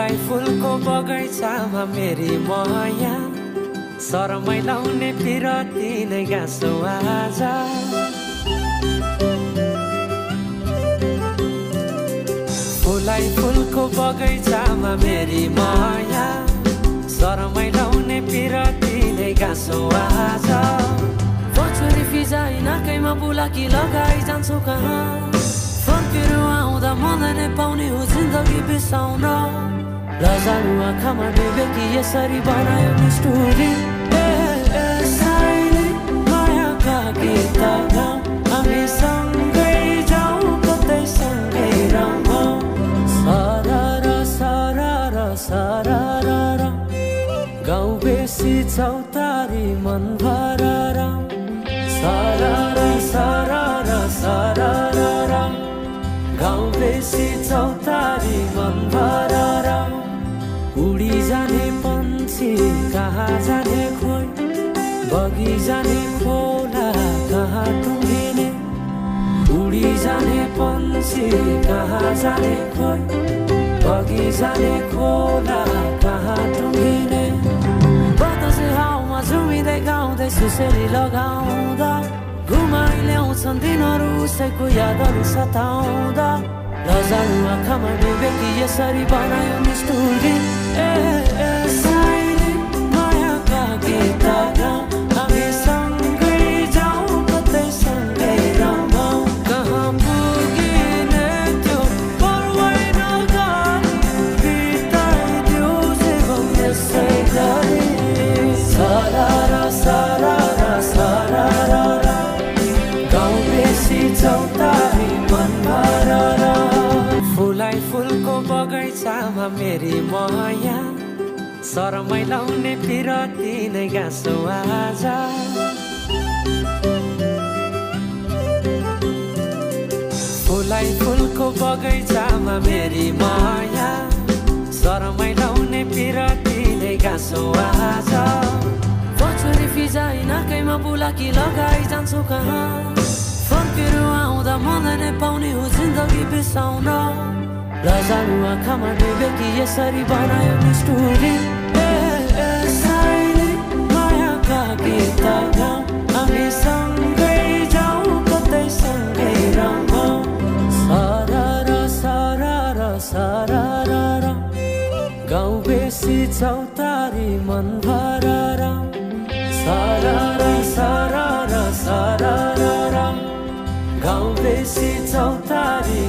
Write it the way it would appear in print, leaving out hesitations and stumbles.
फुलाई फुलको बगैँचामा मेरी माया शरमै लाउने पिरती नै गाँसो आज फुलाई फुलको बगैँचामा मेरी माया शरमै लाउने पिरती नै गाँसो आज छोरी फिजाइ नाकैमा बुलाकी लगाइ जान्छु कहाँ फर्केर आउँदा मलाई नै पाउने हो जिन्दगी बिसाउन लजालु आँखामा डुबेकी यसरी बनायो नि स्टोरी साइली मायाका गीत गाउँ हामी सँगै जाउँ कतै सँगै रमाउँ सरर सरर सरर गाउँ बेसी चौतारी मन भरर सरर सरर सरर गाउँ बेसी चौतारी मन भरर उडी जाने पन्छी कहाँ जाने खोइ बगी जाने खोला कहाँ टुङ्गिने उडी जाने पन्छी कहाँ जाने खोइ बगी जाने खोला कहाँ टुङ्गिने बतासे हाउमा झुमिँदै गाउँदै सुसेली लगाउँदा घुमाइ ल्याउँछन् दिनहरू उसैको यादहरू सताउँदा लजालु आँखामा डुबेकी यसरी बनायो नि स्टोरी साइली मायाका गीत गाउँ हामी सँगै जाउँ कतै सँगै रमाउँ कहाँ पुगिने त्यो पर्वै नगरी बिताइदियो जीवन यसै गरी सरर सरर सरर गाउँ बेसी चौतारी मन भरर फुलाई फुलको बगैँचामा मेरी माया शरमै लाउने पिरती नै गाँसो आज फुलाई फुलको बगैँचामा मेरी माया शरमै लाउने पिरती नै गाँसो आज छोरी फिजाइ नाकैमा बुलाकी लगाइ जान्छु कहाँ फर्केर आउँदा मलाई नै पाउने हो जिन्दगी बिसाउन लजालु आँखामा डुबेकी यसरी बनायो नि स्टोरी साइली मायाका गीत गाउँ हामी सँगै जाउँ कतै सँगै रमाउँ सरर सरर सरर गाउँ बेसी चौतारी मन भरर सरर सरर सरर गाउँ बेसी चौतारी